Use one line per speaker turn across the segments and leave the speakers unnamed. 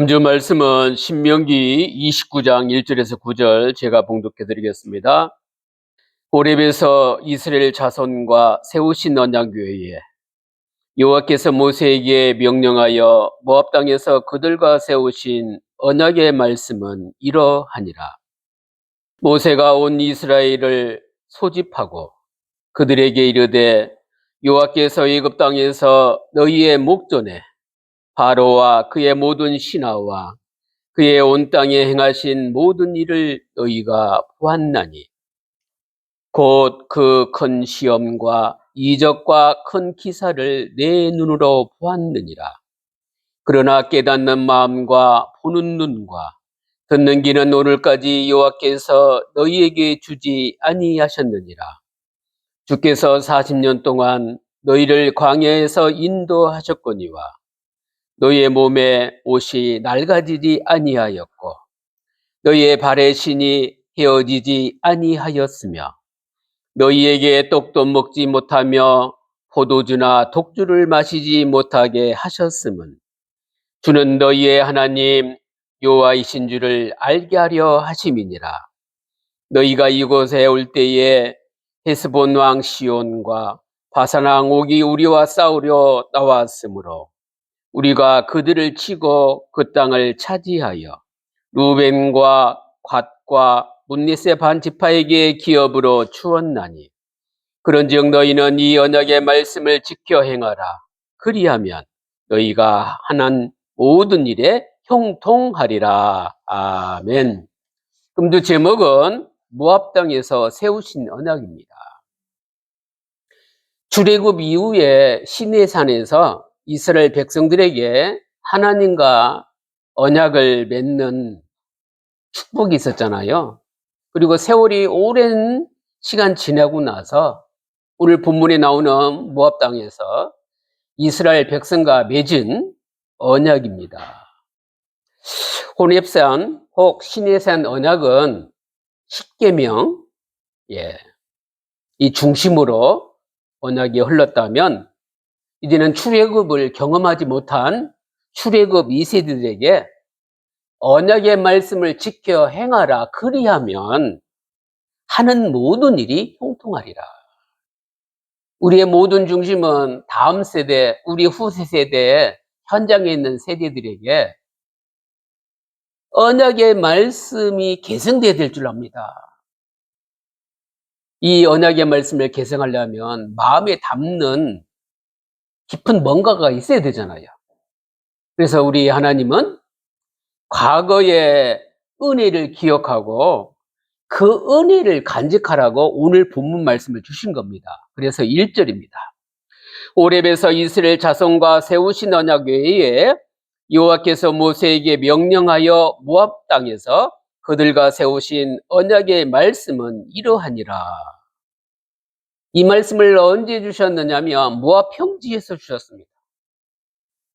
다음 주 말씀은 신명기 29장 1절에서 9절 제가 봉독해 드리겠습니다. 호렙에서 이스라엘 자손과 세우신 언약궤에 여호와께서 모세에게 명령하여 모압 땅에서 그들과 세우신 언약의 말씀은 이러하니라. 모세가 온 이스라엘을 소집하고 그들에게 이르되 여호와께서 애굽 땅에서 너희의 목전에 바로와 그의 모든 신하와 그의 온 땅에 행하신 모든 일을 너희가 보았나니 곧 그 큰 시험과 이적과 큰 기사를 내 눈으로 보았느니라. 그러나 깨닫는 마음과 보는 눈과 듣는 귀는 오늘까지 여호와께서 너희에게 주지 아니하셨느니라. 주께서 40년 동안 너희를 광야에서 인도하셨거니와 너희의 몸에 옷이 낡아지지 아니하였고 너희의 발의 신이 헤어지지 아니하였으며 너희에게 떡도 먹지 못하며 포도주나 독주를 마시지 못하게 하셨음은 주는 너희의 하나님 여호와이신 줄을 알게 하려 하심이니라. 너희가 이곳에 올 때에 헤스본 왕 시온과 바산 왕 옥이 우리와 싸우려 나왔으므로 우리가 그들을 치고 그 땅을 차지하여 루벤과 갓과 문리세 반 지파에게 기업으로 주었나니 그런즉 너희는 이 언약의 말씀을 지켜 행하라. 그리하면 너희가 하는 모든 일에 형통하리라. 아멘. 금주 제목은 모압 땅에서 세우신 언약입니다. 출애굽 이후에 시내산에서 이스라엘 백성들에게 하나님과 언약을 맺는 축복이 있었잖아요. 그리고 세월이 오랜 시간 지나고 나서 오늘 본문에 나오는 모압 땅에서 이스라엘 백성과 맺은 언약입니다. 호렙산 혹 시내산 언약은 십계명, 이 중심으로 언약이 흘렀다면 이제는 출애굽을 경험하지 못한 출애굽 2세대들에게 언약의 말씀을 지켜 행하라. 그리하면 하는 모든 일이 형통하리라. 우리의 모든 중심은 다음 세대, 우리 후세 세대, 현장에 있는 세대들에게 언약의 말씀이 계승되어야 될 줄 압니다. 이 언약의 말씀을 계승하려면 마음에 담는 깊은 뭔가가 있어야 되잖아요. 그래서 우리 하나님은 과거의 은혜를 기억하고 그 은혜를 간직하라고 오늘 본문 말씀을 주신 겁니다. 그래서 1절입니다. 호렙에서 이스라엘 자손과 세우신 언약 외에 여호와께서 모세에게 명령하여 모압 땅에서 그들과 세우신 언약의 말씀은 이러하니라. 이 말씀을 언제 주셨느냐면 모압 평지에서 주셨습니다.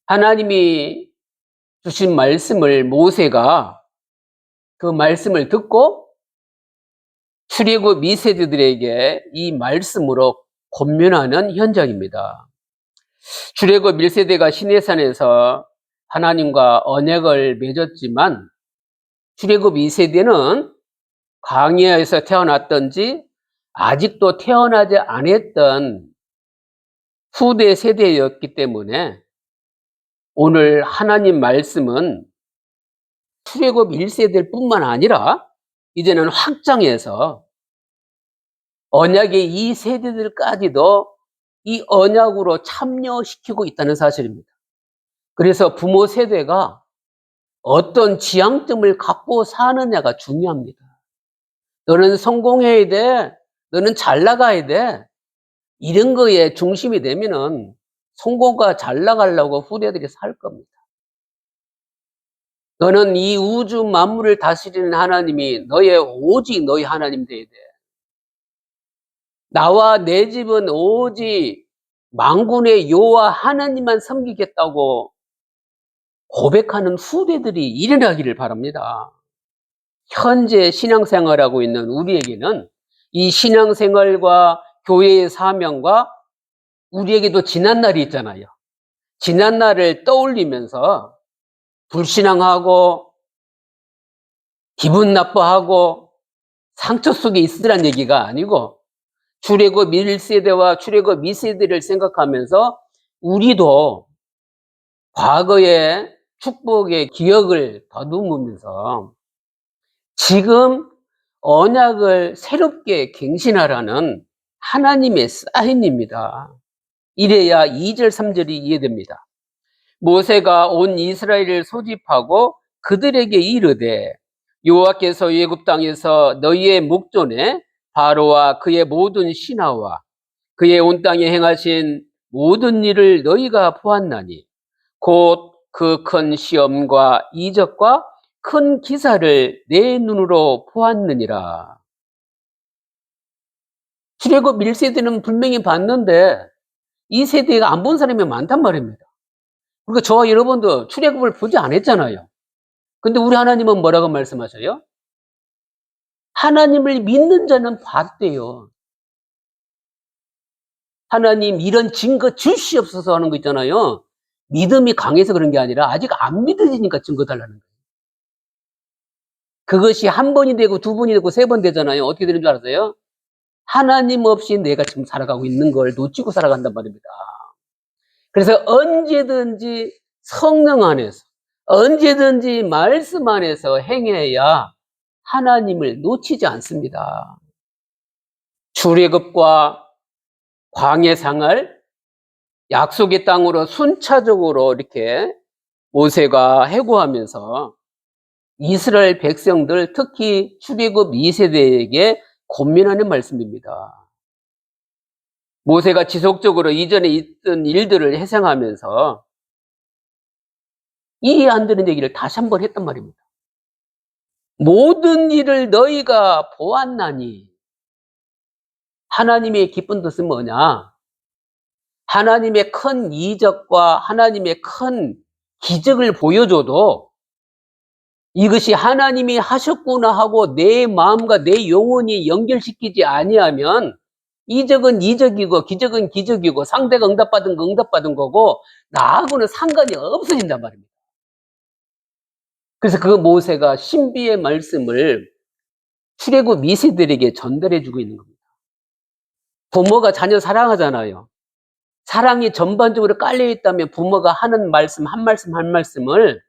하나님이 주신 말씀을 모세가 그 말씀을 듣고 출애굽 2세대들에게 이 말씀으로 권면하는 현장입니다. 출애굽 1세대가 시내산에서 하나님과 언약을 맺었지만 출애굽 2세대는 광야에서 태어났던지 아직도 태어나지 않았던 후대 세대였기 때문에 오늘 하나님 말씀은 출애굽 1세대일 뿐만 아니라 이제는 확장해서 언약의 이 세대들까지도 이 언약으로 참여시키고 있다는 사실입니다. 그래서 부모 세대가 어떤 지향점을 갖고 사느냐가 중요합니다. 너는 성공해야 돼. 너는 잘 나가야 돼. 이런 거에 중심이 되면은 성공과 잘 나가려고 후대들이 살 겁니다. 너는 이 우주 만물을 다스리는 하나님이 오직 너희 하나님 되어야 돼. 나와 내 집은 오직 만군의 여호와 하나님만 섬기겠다고 고백하는 후대들이 일어나기를 바랍니다. 현재 신앙생활하고 있는 우리에게는 이 신앙생활과 교회의 사명과 우리에게도 지난 날이 있잖아요. 지난 날을 떠올리면서 불신앙하고 기분 나빠하고 상처 속에 있으란 얘기가 아니고, 출애굽 1세대와 출애굽 2세대를 생각하면서 우리도 과거의 축복의 기억을 더듬으면서 지금 언약을 새롭게 갱신하라는 하나님의 사인입니다. 이래야 2절 3절이 이해됩니다. 모세가 온 이스라엘을 소집하고 그들에게 이르되, 여호와께서 애굽 땅에서 너희의 목전에 바로와 그의 모든 신하와 그의 온 땅에 행하신 모든 일을 너희가 보았나니 곧 그 큰 시험과 이적과 큰 기사를 내 눈으로 보았느니라. 출애굽 1세대는 분명히 봤는데 2세대가 안 본 사람이 많단 말입니다. 그러니까 저와 여러분도 출애굽을 보지 않았잖아요. 근데 우리 하나님은 뭐라고 말씀하셔요? 하나님을 믿는 자는 봤대요. 하나님 이런 증거 주시옵소서 하는 거 있잖아요. 믿음이 강해서 그런 게 아니라 아직 안 믿어지니까 증거 달라는 거예요. 그것이 한 번이 되고 두 번이 되고 세 번 되잖아요. 어떻게 되는 줄 알았어요? 하나님 없이 내가 지금 살아가고 있는 걸 놓치고 살아간단 말입니다. 그래서 언제든지 성령 안에서, 언제든지 말씀 안에서 행해야 하나님을 놓치지 않습니다. 출애굽과 광야 생활, 약속의 땅으로 순차적으로 이렇게 모세가 해고하면서 이스라엘 백성들, 특히 출애굽 2세대에게 권면하는 말씀입니다. 모세가 지속적으로 이전에 있던 일들을 회상하면서 이해 안 되는 얘기를 다시 한번 했단 말입니다. 모든 일을 너희가 보았나니. 하나님의 기쁜 뜻은 뭐냐? 하나님의 큰 이적과 하나님의 큰 기적을 보여줘도 이것이 하나님이 하셨구나 하고 내 마음과 내 영혼이 연결시키지 아니하면 이적은 이적이고 기적은 기적이고 상대가 응답받은 거 응답받은 거고 나하고는 상관이 없어진단 말입니다. 그래서 그 모세가 신비의 말씀을 출애굽 2세들에게 전달해 주고 있는 겁니다. 부모가 자녀 사랑하잖아요. 사랑이 전반적으로 깔려 있다면 부모가 하는 말씀 한 말씀 한 말씀을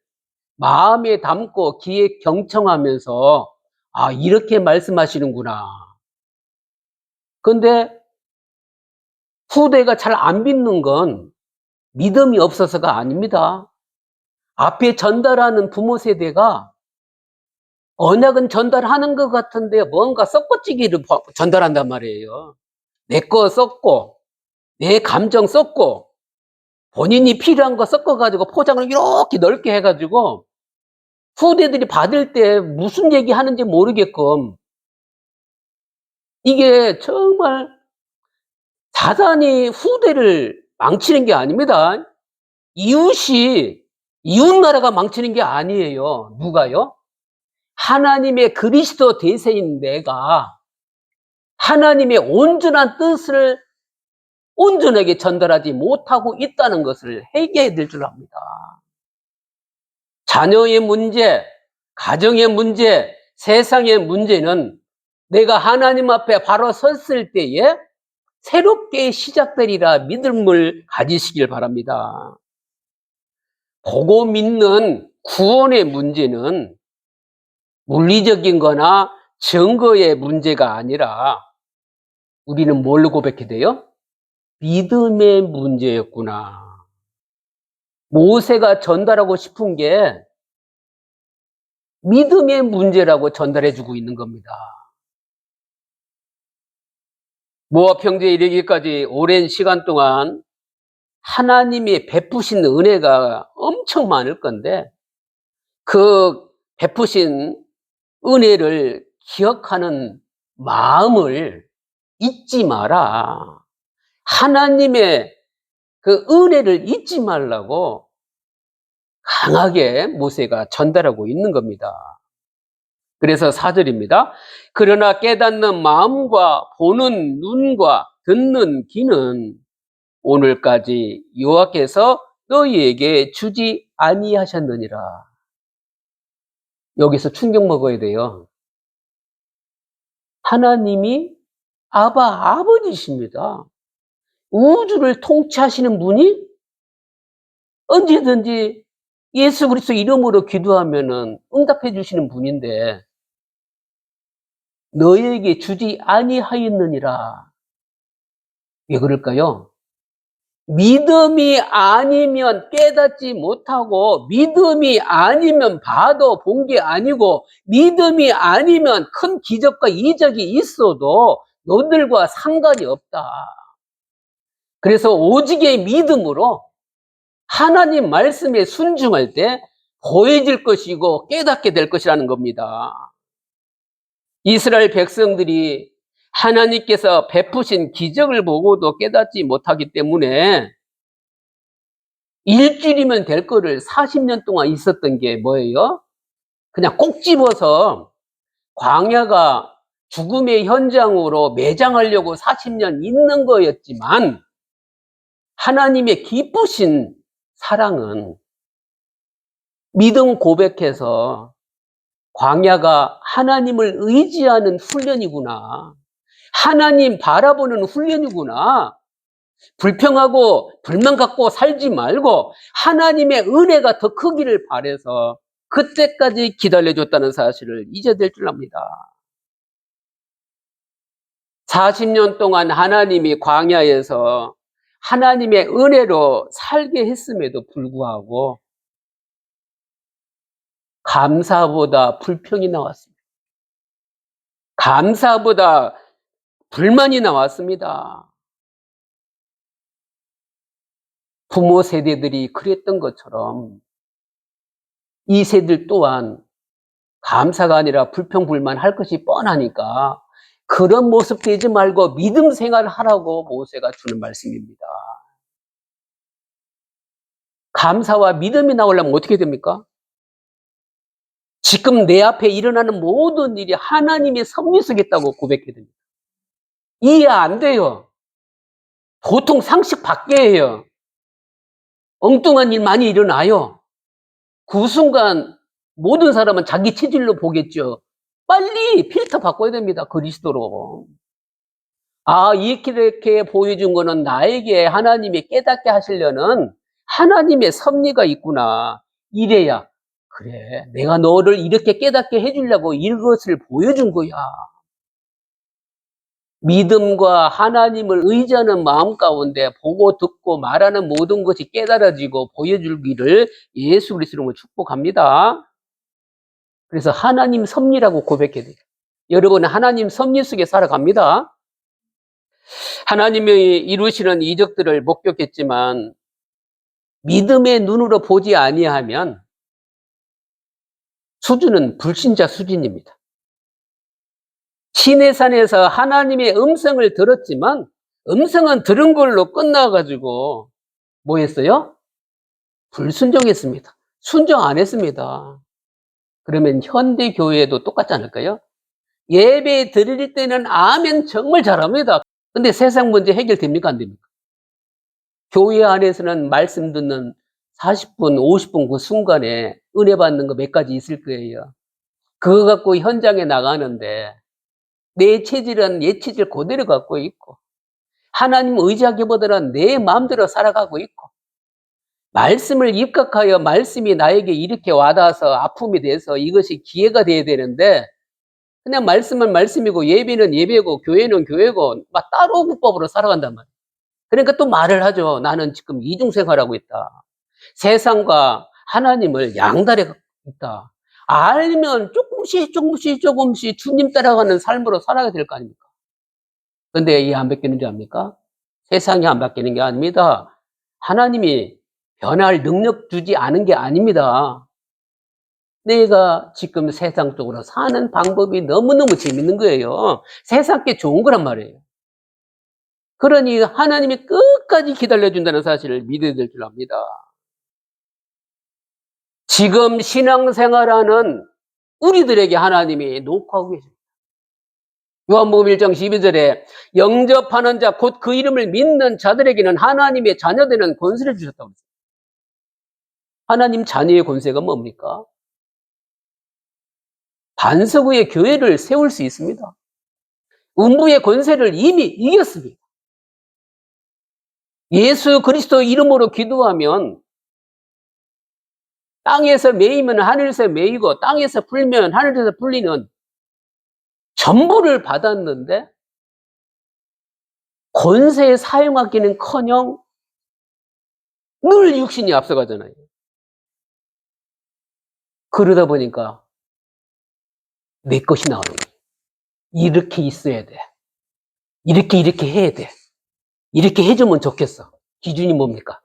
마음에 담고 귀에 경청하면서 아, 이렇게 말씀하시는구나. 근데 후대가 잘 안 믿는 건 믿음이 없어서가 아닙니다. 앞에 전달하는 부모 세대가 언약은 전달하는 것 같은데 뭔가 썩고찌기를 전달한단 말이에요. 내 거 썩고 내 감정 썩고 본인이 필요한 거 섞어가지고 포장을 이렇게 넓게 해가지고 후대들이 받을 때 무슨 얘기 하는지 모르게끔, 이게 정말 사단이 후대를 망치는 게 아닙니다. 이웃 나라가 망치는 게 아니에요. 누가요? 하나님의 그리스도 대세인 내가 하나님의 온전한 뜻을 온전하게 전달하지 못하고 있다는 것을 회개해야 될 줄 압니다. 자녀의 문제, 가정의 문제, 세상의 문제는 내가 하나님 앞에 바로 섰을 때에 새롭게 시작되리라 믿음을 가지시길 바랍니다. 보고 믿는 구원의 문제는 물리적인 거나 증거의 문제가 아니라 우리는 뭘로 고백해야 돼요? 믿음의 문제였구나. 모세가 전달하고 싶은 게 믿음의 문제라고 전달해 주고 있는 겁니다. 모압 형제에 이르기까지 오랜 시간 동안 하나님이 베푸신 은혜가 엄청 많을 건데 그 베푸신 은혜를 기억하는 마음을 잊지 마라. 하나님의 그 은혜를 잊지 말라고 강하게 모세가 전달하고 있는 겁니다. 그래서 4절입니다. 그러나 깨닫는 마음과 보는 눈과 듣는 귀는 오늘까지 여호와께서 너희에게 주지 아니하셨느니라. 여기서 충격 먹어야 돼요. 하나님이 아버지십니다. 우주를 통치하시는 분이 언제든지 예수 그리스도 이름으로 기도하면은 응답해 주시는 분인데 너에게 주지 아니하였느니라. 왜 그럴까요? 믿음이 아니면 깨닫지 못하고 믿음이 아니면 봐도 본 게 아니고 믿음이 아니면 큰 기적과 이적이 있어도 너들과 상관이 없다. 그래서 오직의 믿음으로 하나님 말씀에 순종할 때 보여질 것이고 깨닫게 될 것이라는 겁니다. 이스라엘 백성들이 하나님께서 베푸신 기적을 보고도 깨닫지 못하기 때문에 일주일이면 될 거를 40년 동안 있었던 게 뭐예요? 그냥 꼭 집어서 광야가 죽음의 현장으로 매장하려고 40년 있는 거였지만 하나님의 기쁘신 사랑은 믿음 고백해서 광야가 하나님을 의지하는 훈련이구나. 하나님 바라보는 훈련이구나. 불평하고 불만 갖고 살지 말고 하나님의 은혜가 더 크기를 바라서 그때까지 기다려줬다는 사실을 잊어야 될 줄 압니다. 40년 동안 하나님이 광야에서 하나님의 은혜로 살게 했음에도 불구하고 감사보다 불평이 나왔습니다. 감사보다 불만이 나왔습니다. 부모 세대들이 그랬던 것처럼 이 세대들 또한 감사가 아니라 불평, 불만할 것이 뻔하니까 그런 모습 되지 말고 믿음 생활을 하라고 모세가 주는 말씀입니다. 감사와 믿음이 나오려면 어떻게 됩니까? 지금 내 앞에 일어나는 모든 일이 하나님의 섭리 속에 있다고 고백해야 됩니다. 이해 안 돼요. 보통 상식 밖이에요. 엉뚱한 일 많이 일어나요. 그 순간 모든 사람은 자기 체질로 보겠죠. 빨리 필터 바꿔야 됩니다. 그리스도로. 아, 이렇게 보여준 거는 나에게 하나님이 깨닫게 하시려는 하나님의 섭리가 있구나. 이래야 그래, 내가 너를 이렇게 깨닫게 해주려고 이것을 보여준 거야. 믿음과 하나님을 의지하는 마음 가운데 보고 듣고 말하는 모든 것이 깨달아지고 보여줄기를 예수 그리스도로 축복합니다. 그래서 하나님 섭리라고 고백해야 돼요. 여러분은 하나님 섭리 속에 살아갑니다. 하나님이 이루시는 이적들을 목격했지만 믿음의 눈으로 보지 아니하면 수준은 불신자 수준입니다. 시내산에서 하나님의 음성을 들었지만 음성은 들은 걸로 끝나가지고 뭐 했어요? 불순종했습니다. 순종 안 했습니다. 그러면 현대교회도 똑같지 않을까요? 예배 드릴 때는 아멘 정말 잘합니다. 근데 세상 문제 해결됩니까? 안 됩니까? 교회 안에서는 말씀 듣는 40분, 50분 그 순간에 은혜 받는 거 몇 가지 있을 거예요. 그거 갖고 현장에 나가는데 내 체질은 옛 체질 그대로 갖고 있고 하나님 의지하기보다는 내 마음대로 살아가고 있고 말씀을 입각하여 말씀이 나에게 이렇게 와닿아서 아픔이 돼서 이것이 기회가 돼야 되는데 그냥 말씀은 말씀이고 예배는 예배고 교회는 교회고 막 따로 국법으로 살아간단 말이에요. 그러니까 또 말을 하죠. 나는 지금 이중생활하고 있다. 세상과 하나님을 양다리 갖고 있다. 알면 조금씩 주님 따라가는 삶으로 살아야 될 거 아닙니까? 근데 이해 안 바뀌는 줄 압니까? 세상이 안 바뀌는 게 아닙니다. 하나님이 변할 능력 주지 않은 게 아닙니다. 내가 지금 세상 쪽으로 사는 방법이 너무너무 재밌는 거예요. 세상 게 좋은 거란 말이에요. 그러니 하나님이 끝까지 기다려준다는 사실을 믿어야 될 줄 압니다. 지금 신앙생활하는 우리들에게 하나님이 녹화하고 계십니다. 요한복음 1장 12절에 영접하는 자 곧 그 이름을 믿는 자들에게는 하나님의 자녀되는 권세를 주셨다고 했어요. 하나님 자녀의 권세가 뭡니까? 반석 위에 교회를 세울 수 있습니다. 음부의 권세를 이미 이겼습니다. 예수 그리스도 이름으로 기도하면 땅에서 매이면 하늘에서 매이고 땅에서 풀면 하늘에서 풀리는 전부를 받았는데 권세 사용하기는커녕 늘 육신이 앞서가잖아요. 그러다 보니까 내 것이 나오는 거예요. 이렇게 있어야 돼. 이렇게 해야 돼. 이렇게 해주면 좋겠어. 기준이 뭡니까?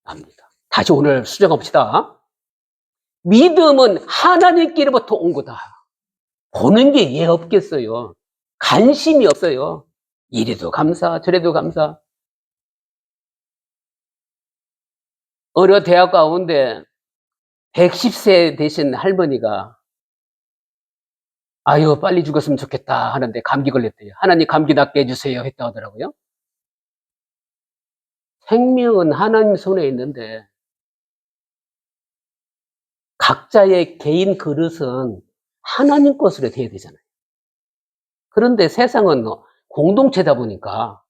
압니다. 다시 오늘 수정해 봅시다. 믿음은 하나님께로부터 온 거다. 보는 게 예 없겠어요. 관심이 없어요. 이래도 감사, 저래도 감사. 어느 대학 가운데 110세 되신 할머니가 아유 빨리 죽었으면 좋겠다 하는데 감기 걸렸대요. 하나님 감기 낫게 해주세요 했다 하더라고요. 생명은 하나님 손에 있는데 각자의 개인 그릇은 하나님 것으로 돼야 되잖아요. 그런데 세상은 공동체다 보니까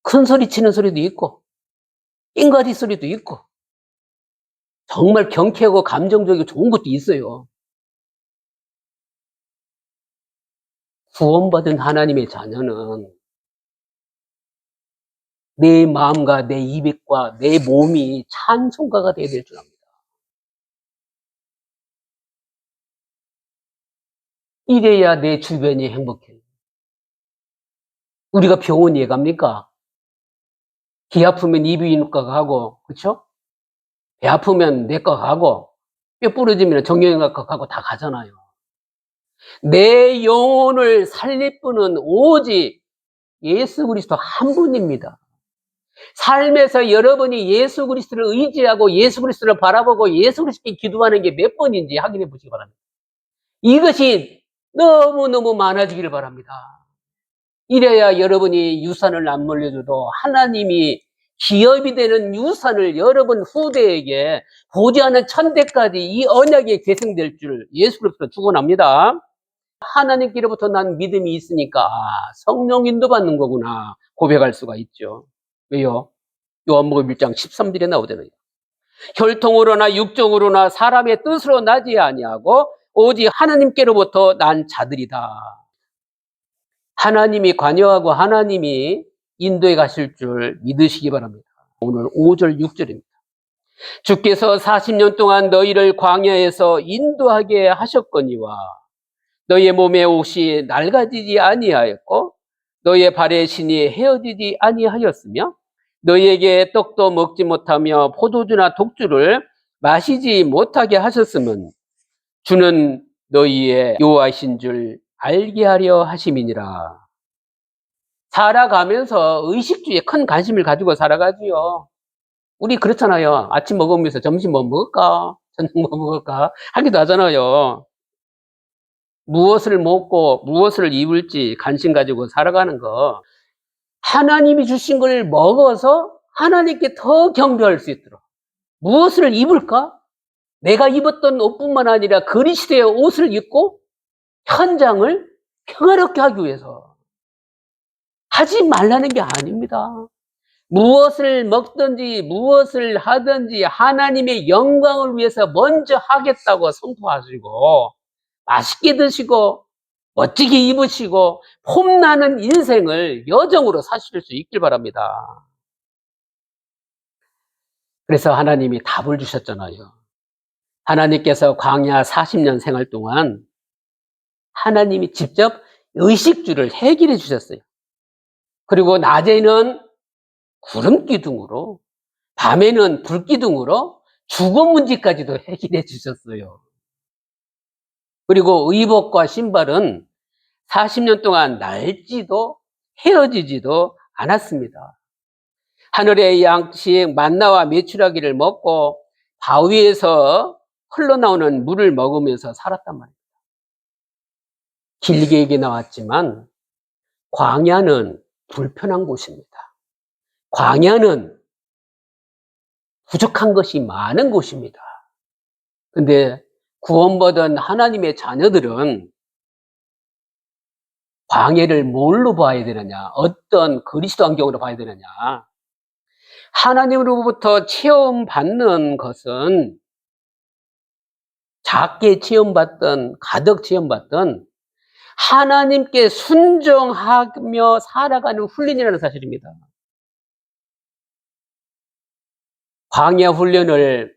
큰 소리 치는 소리도 있고 낑가리 소리도 있고 정말 경쾌하고 감정적이고 좋은 것도 있어요. 구원받은 하나님의 자녀는 내 마음과 내 입과 내 몸이 찬송가가 되어야 될 줄 압니다. 이래야 내 주변이 행복해요. 우리가 병원 왜 갑니까? 귀 아프면 이비인후과 가고, 그렇죠? 배 아프면 내과 가고, 뼈 부러지면 정형외과 가고 다 가잖아요. 내 영혼을 살릴 분은 오직 예수 그리스도 한 분입니다. 삶에서 여러분이 예수 그리스도를 의지하고 예수 그리스도를 바라보고 예수 그리스도께 기도하는 게 몇 번인지 확인해 보시기 바랍니다. 이것이 너무너무 많아지기를 바랍니다. 이래야 여러분이 유산을 안 물려줘도 하나님이 기업이 되는 유산을 여러분 후대에게 보지 않은 천대까지 이 언약이 계승될 줄 예수 그리스도 축원합니다. 하나님께로부터 난 믿음이 있으니까 성령 인도받는 거구나 고백할 수가 있죠. 왜요? 요한복음 1장 13절에 나오잖아요. 혈통으로나 육정으로나 사람의 뜻으로 나지 아니하고 오직 하나님께로부터 난 자들이다. 하나님이 관여하고 하나님이 인도해 가실 줄 믿으시기 바랍니다. 오늘 5절 6절입니다. 주께서 40년 동안 너희를 광야에서 인도하게 하셨거니와 너희의 몸에 옷이 낡아지지 아니하였고 너희의 발에 신이 헤어지지 아니하였으며 너희에게 떡도 먹지 못하며 포도주나 독주를 마시지 못하게 하셨으면 주는 너희의 여호와이신 줄 알게 하려 하심이니라. 살아가면서 의식주에 큰 관심을 가지고 살아가지요. 우리 그렇잖아요. 아침 먹으면서 점심 뭐 먹을까? 저녁 뭐 먹을까? 하기도 하잖아요. 무엇을 먹고 무엇을 입을지 관심 가지고 살아가는 거. 하나님이 주신 걸 먹어서 하나님께 더 경배할 수 있도록. 무엇을 입을까? 내가 입었던 옷뿐만 아니라 그리스도의 옷을 입고 현장을 평화롭게 하기 위해서 하지 말라는 게 아닙니다. 무엇을 먹든지 무엇을 하든지 하나님의 영광을 위해서 먼저 하겠다고 선포하시고 맛있게 드시고 멋지게 입으시고 폼나는 인생을 여정으로 사실 수 있길 바랍니다. 그래서 하나님이 답을 주셨잖아요. 하나님께서 광야 40년 생활 동안 하나님이 직접 의식주를 해결해 주셨어요. 그리고 낮에는 구름 기둥으로 밤에는 불 기둥으로 죽음 문제까지도 해결해 주셨어요. 그리고 의복과 신발은 40년 동안 낡지도 헤어지지도 않았습니다. 하늘의 양식 만나와 메추라기를 먹고 바위에서 흘러나오는 물을 먹으면서 살았단 말입니다. 길게 얘기 나왔지만 광야는 불편한 곳입니다. 광야는 부족한 것이 많은 곳입니다. 근데 구원받은 하나님의 자녀들은 광야를 뭘로 봐야 되느냐? 어떤 그리스도 안경으로 봐야 되느냐? 하나님으로부터 체험받는 것은 작게 체험받든 가득 체험받든 하나님께 순종하며 살아가는 훈련이라는 사실입니다. 광야 훈련을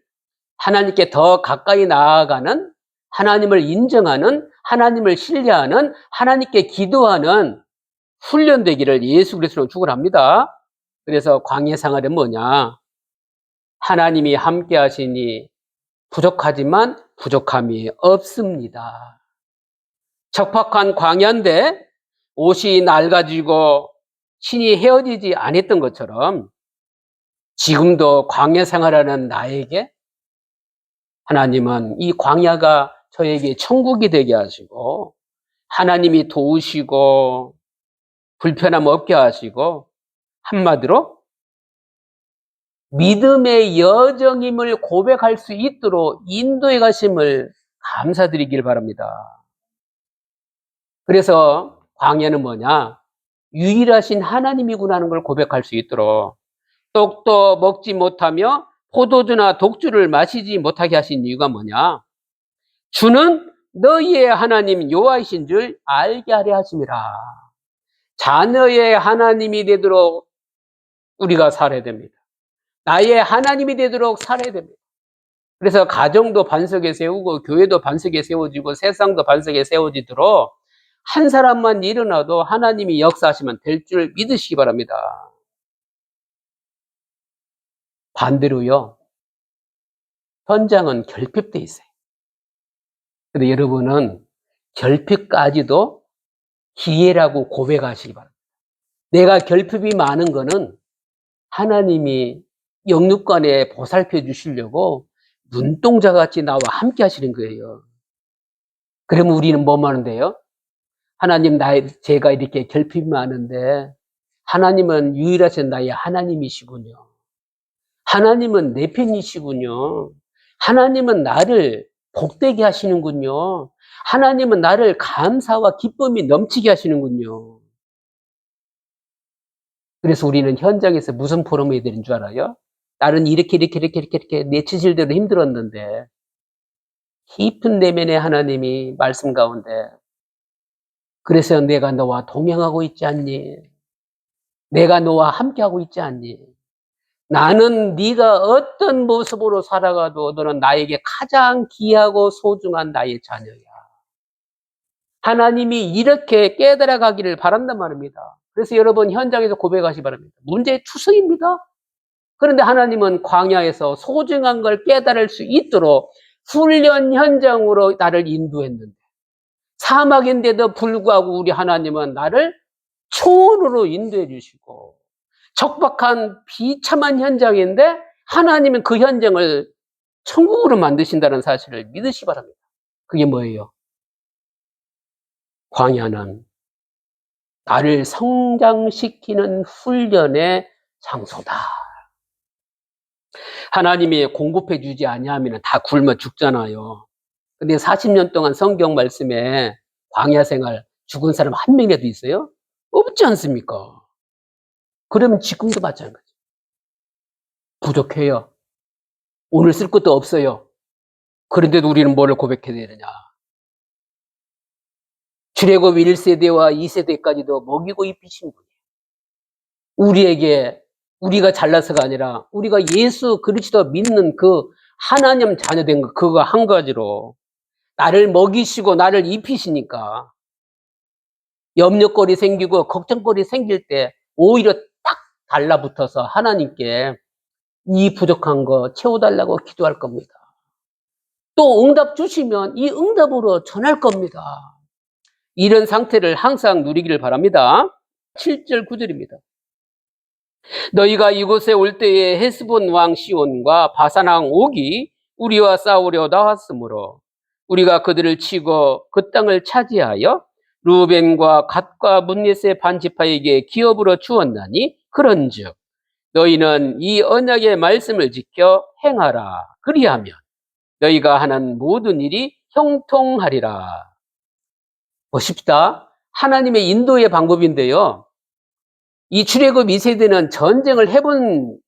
하나님께 더 가까이 나아가는, 하나님을 인정하는, 하나님을 신뢰하는, 하나님께 기도하는 훈련 되기를 예수 그리스도는 축원합니다. 그래서 광야 생활은 뭐냐? 하나님이 함께 하시니 부족하지만 부족함이 없습니다. 적박한 광야인데 옷이 낡아지고 신이 헤어지지 않았던 것처럼 지금도 광야 생활하는 나에게 하나님은 이 광야가 저에게 천국이 되게 하시고 하나님이 도우시고 불편함 없게 하시고 한마디로 믿음의 여정임을 고백할 수 있도록 인도해 가심을 감사드리길 바랍니다. 그래서 광야는 뭐냐? 유일하신 하나님이구나 하는 걸 고백할 수 있도록 떡도 먹지 못하며 포도주나 독주를 마시지 못하게 하신 이유가 뭐냐? 주는 너희의 하나님 여호와이신 줄 알게 하려 하심이라. 자녀의 하나님이 되도록 우리가 살아야 됩니다. 나의 하나님이 되도록 살아야 됩니다. 그래서 가정도 반석에 세우고 교회도 반석에 세워지고 세상도 반석에 세워지도록 한 사람만 일어나도 하나님이 역사하시면 될 줄 믿으시기 바랍니다. 반대로요, 현장은 결핍돼 있어요. 근데 여러분은 결핍까지도 기회라고 고백하시기 바랍니다. 내가 결핍이 많은 거는 하나님이 영육간에 보살펴 주시려고 눈동자같이 나와 함께 하시는 거예요. 그러면 우리는 뭐만 하는데요? 하나님, 제가 이렇게 결핍이 많은데 하나님은 유일하신 나의 하나님이시군요. 하나님은 내 편이시군요. 하나님은 나를 복되게 하시는군요. 하나님은 나를 감사와 기쁨이 넘치게 하시는군요. 그래서 우리는 현장에서 무슨 포럼이 되는 줄 알아요? 나는 이렇게 내 처질대로 힘들었는데 깊은 내면의 하나님이 말씀 가운데 그래서 내가 너와 동행하고 있지 않니? 내가 너와 함께하고 있지 않니? 나는 네가 어떤 모습으로 살아가도 너는 나에게 가장 귀하고 소중한 나의 자녀야. 하나님이 이렇게 깨달아 가기를 바란단 말입니다. 그래서 여러분 현장에서 고백하시기 바랍니다. 문제투성입니다. 그런데 하나님은 광야에서 소중한 걸 깨달을 수 있도록 훈련 현장으로 나를 인도했는데 사막인데도 불구하고 우리 하나님은 나를 초원으로 인도해 주시고 적박한 비참한 현장인데 하나님은 그 현장을 천국으로 만드신다는 사실을 믿으시기 바랍니다. 그게 뭐예요? 광야는 나를 성장시키는 훈련의 장소다. 하나님이 공급해 주지 아니하면 다 굶어 죽잖아요. 근데 40년 동안 성경 말씀에 광야 생활 죽은 사람 한 명이라도 있어요? 없지 않습니까? 그러면 지금도 마찬가지. 부족해요. 오늘 쓸 것도 없어요. 그런데도 우리는 뭐를 고백해야 되느냐? 출애굽 1세대와 2세대까지도 먹이고 입히신 분이에요. 우리에게 우리가 잘나서가 아니라 우리가 예수 그리스도 믿는 그 하나님 자녀된 거 그거 한 가지로 나를 먹이시고 나를 입히시니까 염려거리 생기고 걱정거리 생길 때 오히려 딱 달라붙어서 하나님께 이 부족한 거 채워달라고 기도할 겁니다. 또 응답 주시면 이 응답으로 전할 겁니다. 이런 상태를 항상 누리기를 바랍니다. 7절 9절입니다. 너희가 이곳에 올 때에 헤스본 왕 시온과 바산 왕 옥이 우리와 싸우려 나왔으므로 우리가 그들을 치고 그 땅을 차지하여 루벤과 갓과 문예세 반지파에게 기업으로 주었나니 그런즉 너희는 이 언약의 말씀을 지켜 행하라. 그리하면 너희가 하는 모든 일이 형통하리라. 보십시다. 하나님의 인도의 방법인데요. 이 출애굽 2세대는 전쟁을 해본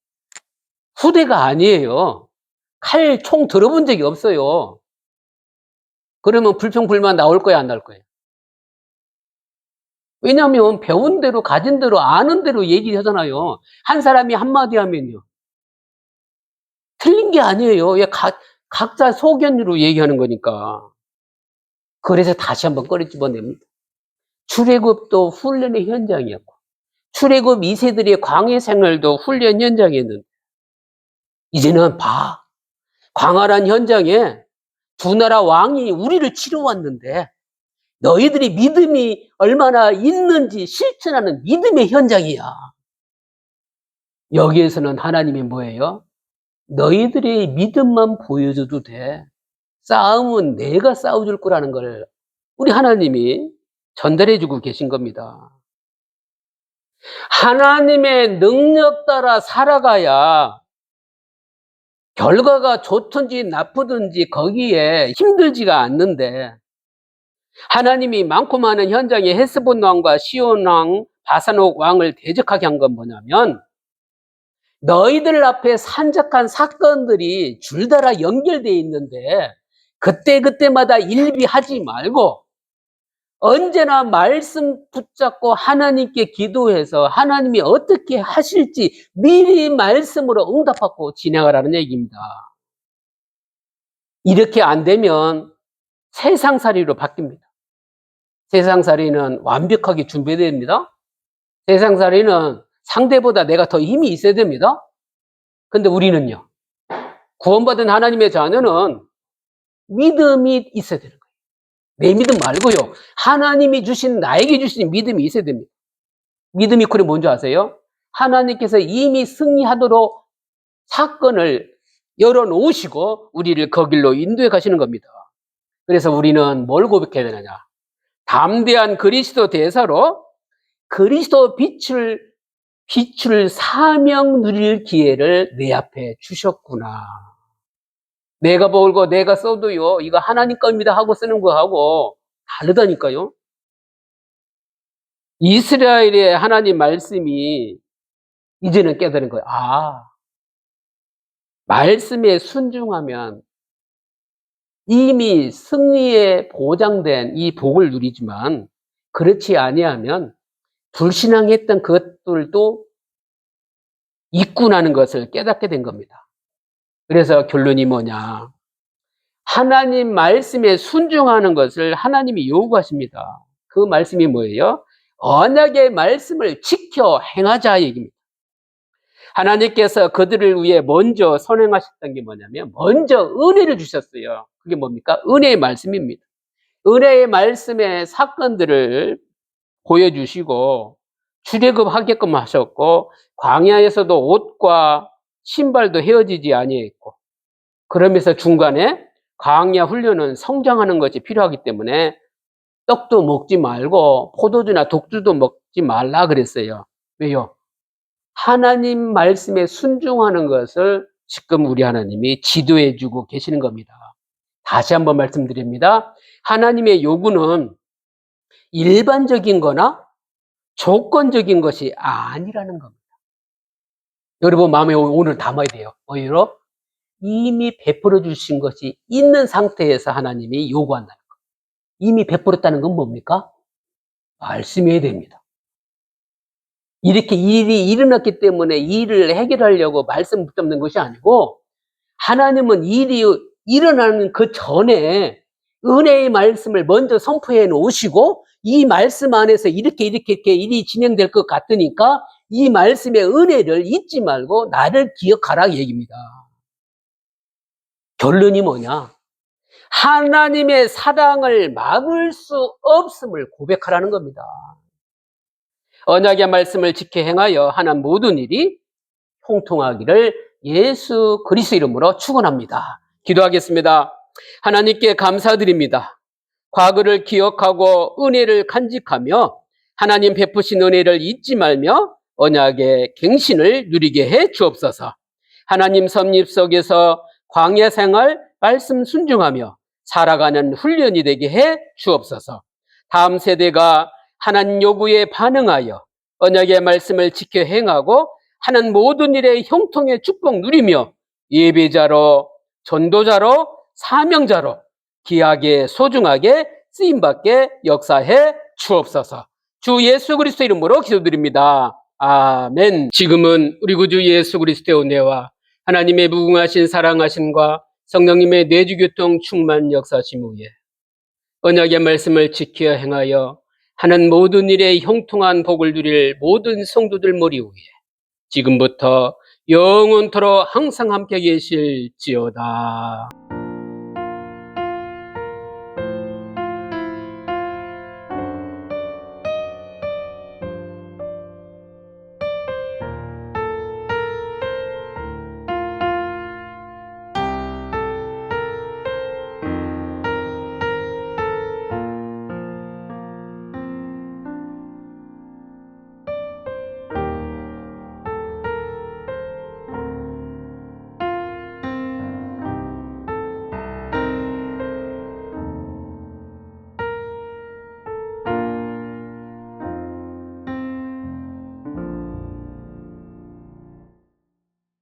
후대가 아니에요. 칼, 총 들어본 적이 없어요. 그러면 불평불만 나올 거야, 안 나올 거예요? 왜냐하면 배운 대로, 가진 대로, 아는 대로 얘기를 하잖아요. 한 사람이 한마디 하면요. 틀린 게 아니에요. 각자 소견으로 얘기하는 거니까. 그래서 다시 한번 꺼내 집어냅니다. 출애굽도 훈련의 현장이었고, 출애굽 2세들의 광해 생활도 훈련 현장이었는데, 이제는 봐. 광활한 현장에 두 나라 왕이 우리를 치러 왔는데, 너희들이 믿음이 얼마나 있는지 실천하는 믿음의 현장이야. 여기에서는 하나님이 뭐예요? 너희들의 믿음만 보여줘도 돼. 싸움은 내가 싸워줄 거라는 걸 우리 하나님이 전달해주고 계신 겁니다. 하나님의 능력 따라 살아가야 결과가 좋든지 나쁘든지 거기에 힘들지가 않는데, 하나님이 많고 많은 현장에 헤스본 왕과 시온 왕, 바산옥 왕을 대적하게 한 건 뭐냐면, 너희들 앞에 산적한 사건들이 줄다라 연결되어 있는데 그때그때마다 일비하지 말고 언제나 말씀 붙잡고 하나님께 기도해서 하나님이 어떻게 하실지 미리 말씀으로 응답하고 진행하라는 얘기입니다. 이렇게 안 되면 세상살이로 바뀝니다. 세상살이는 완벽하게 준비됩니다. 세상살이는 상대보다 내가 더 힘이 있어야 됩니다. 근데 우리는요, 구원받은 하나님의 자녀는 믿음이 있어야 되는 거예요. 내 믿음 말고요, 하나님이 주신, 나에게 주신 믿음이 있어야 됩니다. 믿음이 그게 뭔지 아세요? 하나님께서 이미 승리하도록 사건을 열어놓으시고 우리를 거길로 인도해 가시는 겁니다. 그래서 우리는 뭘 고백해야 되느냐? 담대한 그리스도 대사로 그리스도 빛을 사명 누릴 기회를 내 앞에 주셨구나. 내가 벌고 내가 써도요, 이거 하나님 겁니다 하고 쓰는 거하고 다르다니까요. 이스라엘의 하나님 말씀이 이제는 깨달은 거예요. 말씀에 순종하면 이미 승리에 보장된 이 복을 누리지만, 그렇지 아니하면 불신앙했던 그것들도 있구나는 것을 깨닫게 된 겁니다. 그래서 결론이 뭐냐? 하나님 말씀에 순종하는 것을 하나님이 요구하십니다. 그 말씀이 뭐예요? 언약의 말씀을 지켜 행하자 얘기입니다. 하나님께서 그들을 위해 먼저 선행하셨던 게 뭐냐면, 먼저 은혜를 주셨어요. 그게 뭡니까? 은혜의 말씀입니다. 은혜의 말씀의 사건들을 보여주시고 출애굽하게끔 하셨고, 광야에서도 옷과 신발도 헤어지지 아니했고, 그러면서 중간에 광야 훈련은 성장하는 것이 필요하기 때문에 떡도 먹지 말고 포도주나 독주도 먹지 말라 그랬어요. 왜요? 하나님 말씀에 순종하는 것을 지금 우리 하나님이 지도해 주고 계시는 겁니다. 다시 한번 말씀드립니다. 하나님의 요구는 일반적인 거나 조건적인 것이 아니라는 겁니다. 여러분 마음에 오늘 담아야 돼요. 뭐예요? 이미 베풀어 주신 것이 있는 상태에서 하나님이 요구한다는 거. 이미 베풀었다는 건 뭡니까? 말씀해야 됩니다. 이렇게 일이 일어났기 때문에 일을 해결하려고 말씀 붙잡는 것이 아니고, 하나님은 일이 일어나는 그 전에 은혜의 말씀을 먼저 선포해 놓으시고, 이 말씀 안에서 이렇게 일이 진행될 것 같으니까 이 말씀의 은혜를 잊지 말고 나를 기억하라 얘기입니다. 결론이 뭐냐? 하나님의 사랑을 막을 수 없음을 고백하라는 겁니다. 언약의 말씀을 지켜 행하여 하는 모든 일이 형통하기를 예수 그리스도 이름으로 축원합니다. 기도하겠습니다. 하나님께 감사드립니다. 과거를 기억하고 은혜를 간직하며 하나님 베푸신 은혜를 잊지 말며 언약의 갱신을 누리게 해 주옵소서. 하나님 섭립 속에서 광야 생활, 말씀 순종하며 살아가는 훈련이 되게 해 주옵소서. 다음 세대가 하나님 요구에 반응하여 언약의 말씀을 지켜 행하고 하는 모든 일에 형통의 축복 누리며 예배자로, 전도자로, 사명자로 귀하게 소중하게 쓰임받게 역사해 주옵소서. 주 예수 그리스도 이름으로 기도드립니다. 아멘. 지금은 우리 구주 예수 그리스도의 은혜와 하나님의 무궁하신 사랑하심과 성령님의 내주교통 충만 역사심 후에 언약의 말씀을 지켜 행하여 하는 모든 일에 형통한 복을 누릴 모든 성도들 머리 위에 지금부터 영원토록 항상 함께 계실지어다.